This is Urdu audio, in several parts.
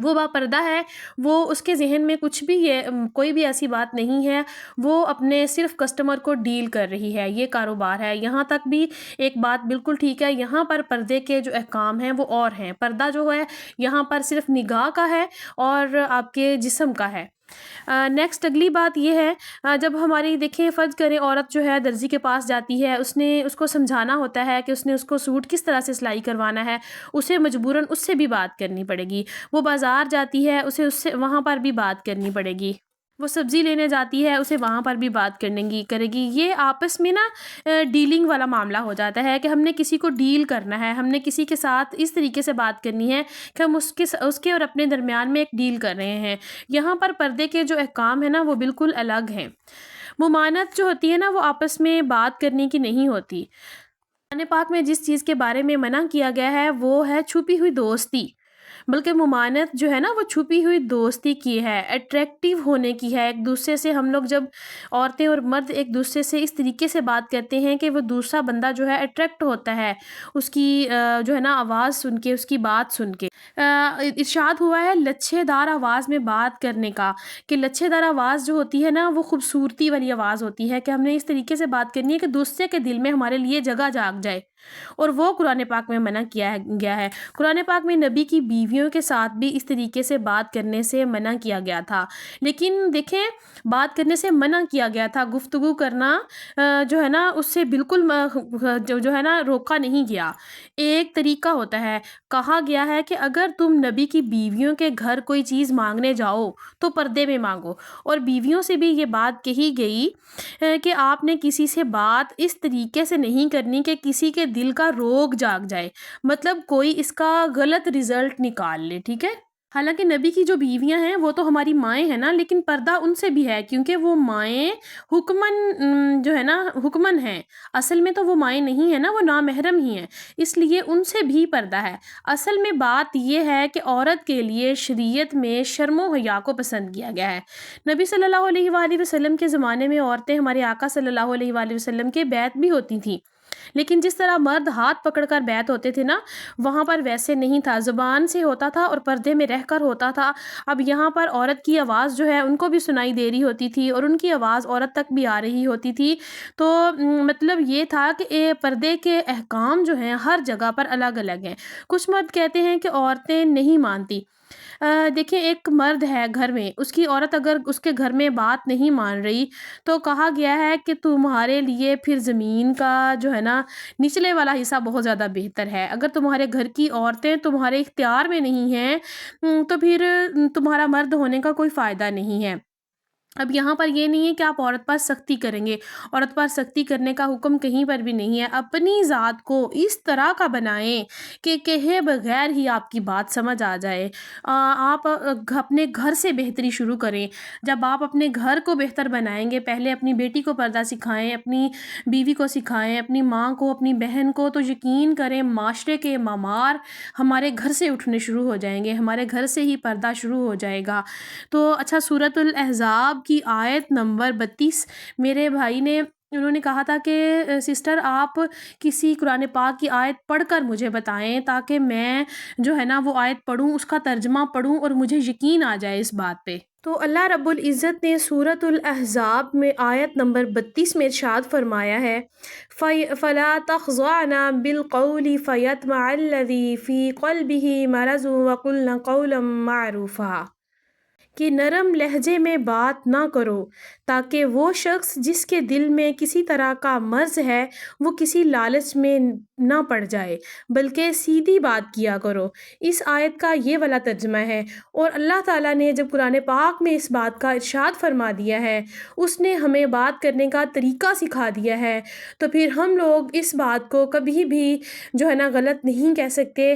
وہ باپردہ ہے، وہ اس کے ذہن میں کچھ بھی کوئی بھی ایسی بات نہیں ہے، وہ اپنے صرف کسٹمر کو ڈیل کر رہی ہے، یہ کاروبار ہے۔ یہاں تک بھی ایک بات بالکل ٹھیک ہے، یہاں پر پردے کے جو احکام ہیں وہ اور ہیں۔ پردہ جو ہے یہاں پر صرف نگاہ کا ہے اور آپ کے جسم کا ہے۔ نیکسٹ اگلی بات یہ ہے، جب ہماری دیکھیں فرض کریں عورت جو ہے درزی کے پاس جاتی ہے، اس کو سمجھانا ہوتا ہے کہ اس کو سوٹ کس طرح سے سلائی کروانا ہے، اسے مجبوراً اس سے بھی بات کرنی پڑے گی۔ وہ بازار جاتی ہے، اسے اس سے وہاں پر بھی بات کرنی پڑے گی۔ وہ سبزی لینے جاتی ہے، اسے وہاں پر بھی بات کرے گی۔ یہ آپس میں نا ڈیلنگ والا معاملہ ہو جاتا ہے کہ ہم نے کسی کو ڈیل کرنا ہے، ہم نے کسی کے ساتھ اس طریقے سے بات کرنی ہے کہ ہم اس کے اور اپنے درمیان میں ایک ڈیل کر رہے ہیں۔ یہاں پر پردے کے جو احکام ہیں نا وہ بالکل الگ ہیں۔ ممانعت جو ہوتی ہے نا وہ آپس میں بات کرنے کی نہیں ہوتی۔ قرآن پاک میں جس چیز کے بارے میں منع کیا گیا ہے وہ ہے چھپی ہوئی دوستی، بلکہ ممانعت جو ہے نا وہ چھپی ہوئی دوستی کی ہے، اٹریکٹیو ہونے کی ہے۔ ایک دوسرے سے ہم لوگ جب عورتیں اور مرد ایک دوسرے سے اس طریقے سے بات کرتے ہیں کہ وہ دوسرا بندہ جو ہے اٹریکٹ ہوتا ہے اس کی جو ہے نا آواز سن کے، اس کی بات سن کے۔ ارشاد ہوا ہے لچھے دار آواز میں بات کرنے کا، کہ لچھے دار آواز جو ہوتی ہے نا وہ خوبصورتی والی آواز ہوتی ہے، کہ ہم نے اس طریقے سے بات کرنی ہے کہ دوسرے کے دل میں ہمارے لیے جگہ جاگ جائے، اور وہ قرآن پاک میں منع کیا گیا ہے۔ قرآن پاک میں نبی کی بیویوں کے ساتھ بھی اس طریقے سے بات کرنے سے منع کیا گیا تھا، لیکن دیکھیں بات کرنے سے منع کیا گیا تھا، گفتگو کرنا جو ہے نا اس سے بالکل جو ہے نا روکا نہیں گیا۔ ایک طریقہ ہوتا ہے، کہا گیا ہے کہ اگر تم نبی کی بیویوں کے گھر کوئی چیز مانگنے جاؤ تو پردے میں مانگو، اور بیویوں سے بھی یہ بات کہی گئی کہ آپ نے کسی سے بات اس طریقے سے نہیں کرنی کہ کسی کے دل کا روگ جاگ جائے، مطلب کوئی اس کا غلط رزلٹ نکال لے، ٹھیک ہے۔ حالانکہ نبی کی جو بیویاں ہیں وہ تو ہماری مائیں ہیں نا، لیکن پردہ ان سے بھی ہے، کیونکہ وہ مائیں حکمن جو ہے نا حکمن ہیں، اصل میں تو وہ مائیں نہیں ہیں نا، وہ نامحرم ہی ہیں، اس لیے ان سے بھی پردہ ہے۔ اصل میں بات یہ ہے کہ عورت کے لیے شریعت میں شرم و حیا کو پسند کیا گیا ہے۔ نبی صلی اللہ علیہ وآلہ وسلم کے زمانے میں عورتیں ہمارے آقا صلی اللہ علیہ وآلہ وسلم کے بیعت بھی ہوتی تھیں، لیکن جس طرح مرد ہاتھ پکڑ کر بیعت ہوتے تھے نا وہاں پر ویسے نہیں تھا، زبان سے ہوتا تھا اور پردے میں رہ کر ہوتا تھا۔ اب یہاں پر عورت کی آواز جو ہے ان کو بھی سنائی دے رہی ہوتی تھی اور ان کی آواز عورت تک بھی آ رہی ہوتی تھی، تو مطلب یہ تھا کہ پردے کے احکام جو ہیں ہر جگہ پر الگ الگ ہیں۔ کچھ مرد کہتے ہیں کہ عورتیں نہیں مانتی۔ دیکھیں ایک مرد ہے گھر میں، اس کی عورت اگر اس کے گھر میں بات نہیں مان رہی تو کہا گیا ہے کہ تمہارے لیے پھر زمین کا جو ہے نا نچلے والا حصہ بہت زیادہ بہتر ہے۔ اگر تمہارے گھر کی عورتیں تمہارے اختیار میں نہیں ہیں تو پھر تمہارا مرد ہونے کا کوئی فائدہ نہیں ہے۔ اب یہاں پر یہ نہیں ہے کہ آپ عورت پر سختی کریں گے، عورت پر سختی کرنے کا حکم کہیں پر بھی نہیں ہے۔ اپنی ذات کو اس طرح کا بنائیں کہ کہے بغیر ہی آپ کی بات سمجھ آ جائے۔ آپ اپنے گھر سے بہتری شروع کریں۔ جب آپ اپنے گھر کو بہتر بنائیں گے، پہلے اپنی بیٹی کو پردہ سکھائیں، اپنی بیوی کو سکھائیں، اپنی ماں کو، اپنی بہن کو، تو یقین کریں معاشرے کے معمار ہمارے گھر سے اٹھنے شروع ہو جائیں گے، ہمارے گھر سے ہی پردہ شروع ہو جائے گا۔ تو اچھا، سورۃ الاحزاب کی آیت نمبر 32 میرے بھائی نے انہوں نے کہا تھا کہ سسٹر آپ کسی قرآن پاک کی آیت پڑھ کر مجھے بتائیں تاکہ میں جو ہے نا وہ آیت پڑھوں، اس کا ترجمہ پڑھوں اور مجھے یقین آ جائے اس بات پہ۔ تو اللہ رب العزت نے سورۃ الاحزاب میں آیت نمبر 32 میں ارشاد فرمایا ہے فَلَا تَخْضَعْنَ بِالْقَوْلِ فَيَطْمَعَ الَّذِي فِي قَلْبِهِ مَرَضٌ وَقُلْنَ قَوْلًا مَّعْرُوفًا، کہ نرم لہجے میں بات نہ کرو تاکہ وہ شخص جس کے دل میں کسی طرح کا مرض ہے وہ کسی لالچ میں نہ پڑ جائے، بلکہ سیدھی بات کیا کرو۔ اس آیت کا یہ والا ترجمہ ہے، اور اللہ تعالیٰ نے جب قرآن پاک میں اس بات کا ارشاد فرما دیا ہے، اس نے ہمیں بات کرنے کا طریقہ سکھا دیا ہے، تو پھر ہم لوگ اس بات کو کبھی بھی جو ہے نا غلط نہیں کہہ سکتے۔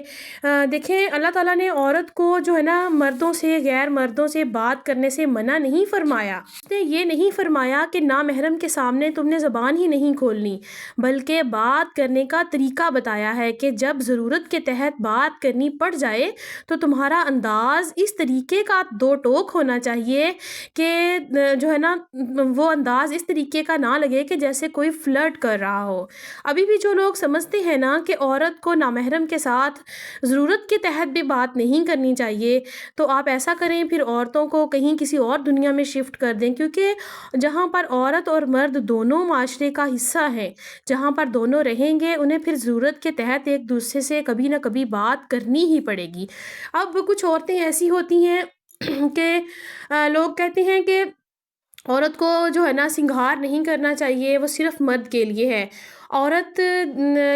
دیکھیں اللہ تعالیٰ نے عورت کو جو ہے نا مردوں سے، غیر مردوں سے بات کرنے سے منع نہیں فرمایا، اس نے یہ نہیں فرمایا کہ نامحرم کے سامنے تم نے زبان ہی نہیں کھولنی، بلکہ بات کرنے کا طریقہ بتایا ہے کہ جب ضرورت کے تحت بات کرنی پڑ جائے تو تمہارا انداز اس طریقے کا دو ٹوک ہونا چاہیے کہ جو ہے نا وہ انداز اس طریقے کا نہ لگے کہ جیسے کوئی فلرٹ کر رہا ہو۔ ابھی بھی جو لوگ سمجھتے ہیں نا کہ عورت کو نامحرم کے ساتھ ضرورت کے تحت بھی بات نہیں کرنی چاہیے، تو آپ ایسا کریں، پھر عورتوں کو کہیں کسی اور دنیا میں شفٹ کر دیں، کیونکہ جہاں پر عورت اور مرد دونوں معاشرے کا حصہ ہیں، جہاں پر دونوں رہیں گے، انہیں پھر ضرورت کے تحت ایک دوسرے سے کبھی نہ کبھی بات کرنی ہی پڑے گی۔ اب کچھ عورتیں ایسی ہوتی ہیں کہ لوگ کہتے ہیں کہ عورت کو جو ہے نا سنگھار نہیں کرنا چاہیے، وہ صرف مرد کے لیے ہے۔ عورت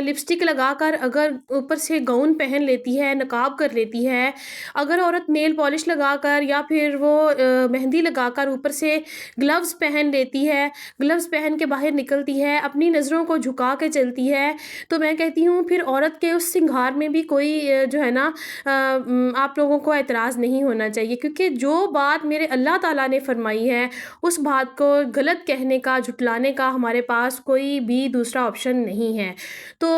لپسٹک لگا کر اگر اوپر سے گاؤن پہن لیتی ہے، نقاب کر لیتی ہے، اگر عورت نیل پالش لگا کر یا پھر وہ مہندی لگا کر اوپر سے گلوز پہن لیتی ہے، گلوز پہن کے باہر نکلتی ہے، اپنی نظروں کو جھکا کے چلتی ہے، تو میں کہتی ہوں پھر عورت کے اس سنگھار میں بھی کوئی جو ہے نا آپ لوگوں کو اعتراض نہیں ہونا چاہیے، کیونکہ جو بات میرے اللہ تعالیٰ نے فرمائی ہے اس بات کو غلط کہنے کا، جھٹلانے کا ہمارے پاس کوئی بھی دوسرا آپشن نہیں ہے۔ تو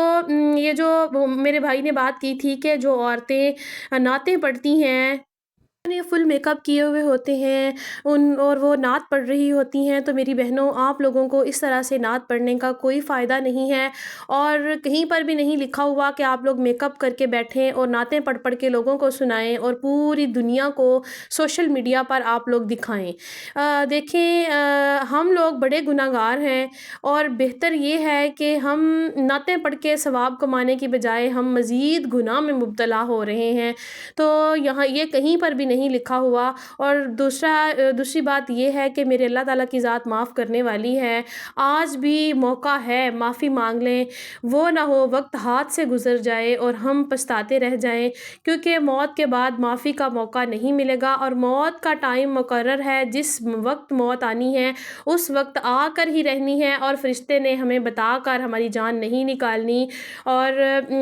یہ جو میرے بھائی نے بات کی تھی کہ جو عورتیں نعتیں پڑھتی ہیں، فل میک اپ کیے ہوئے ہوتے ہیں اور وہ نعت پڑھ رہی ہوتی ہیں، تو میری بہنوں آپ لوگوں کو اس طرح سے نعت پڑھنے کا کوئی فائدہ نہیں ہے، اور کہیں پر بھی نہیں لکھا ہوا کہ آپ لوگ میک اپ کر کے بیٹھیں اور نعتیں پڑھ پڑھ کے لوگوں کو سنائیں اور پوری دنیا کو سوشل میڈیا پر آپ لوگ دکھائیں۔ دیکھیں ہم لوگ بڑے گناہ گار ہیں، اور بہتر یہ ہے کہ ہم نعتیں پڑھ کے ثواب کمانے کی بجائے ہم مزید گناہ میں مبتلا ہو رہے ہیں۔ تو یہاں یہ کہیں پر بھی نہیں لکھا ہوا۔ اور دوسری بات یہ ہے کہ میرے اللہ تعالیٰ کی ذات معاف کرنے والی ہے، آج بھی موقع ہے، معافی مانگ لیں، وہ نہ ہو وقت ہاتھ سے گزر جائے اور ہم پچھتاتے رہ جائیں، کیونکہ موت کے بعد معافی کا موقع نہیں ملے گا، اور موت کا ٹائم مقرر ہے، جس وقت موت آنی ہے اس وقت آ کر ہی رہنی ہے، اور فرشتے نے ہمیں بتا کر ہماری جان نہیں نکالنی، اور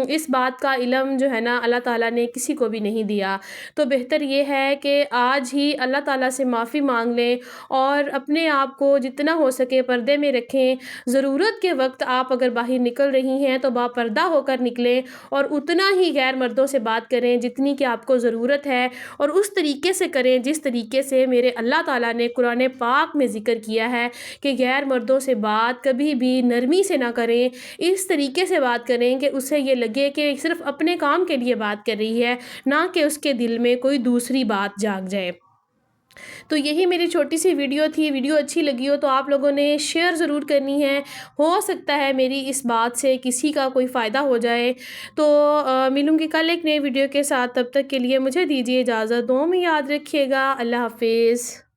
اس بات کا علم جو ہے نا اللہ تعالیٰ نے کسی کو بھی نہیں دیا۔ تو بہتر یہ ہے کہ آج ہی اللہ تعالیٰ سے معافی مانگ لیں اور اپنے آپ کو جتنا ہو سکے پردے میں رکھیں۔ ضرورت کے وقت آپ اگر باہر نکل رہی ہیں تو با پردہ ہو کر نکلیں، اور اتنا ہی غیر مردوں سے بات کریں جتنی کہ آپ کو ضرورت ہے، اور اس طریقے سے کریں جس طریقے سے میرے اللہ تعالیٰ نے قرآن پاک میں ذکر کیا ہے کہ غیر مردوں سے بات کبھی بھی نرمی سے نہ کریں، اس طریقے سے بات کریں کہ اسے یہ لگے کہ صرف اپنے کام کے لیے بات کر رہی ہے، نہ کہ اس کے دل میں کوئی دوسری بات جاگ جائے۔ تو یہی میری چھوٹی سی ویڈیو تھی۔ ویڈیو اچھی لگی ہو تو آپ لوگوں نے شیئر ضرور کرنی ہے، ہو سکتا ہے میری اس بات سے کسی کا کوئی فائدہ ہو جائے۔ تو ملوں گی کل ایک نئے ویڈیو کے ساتھ، تب تک کے لیے مجھے دیجیے اجازت، دعاؤں میں یاد رکھیے گا۔ اللہ حافظ۔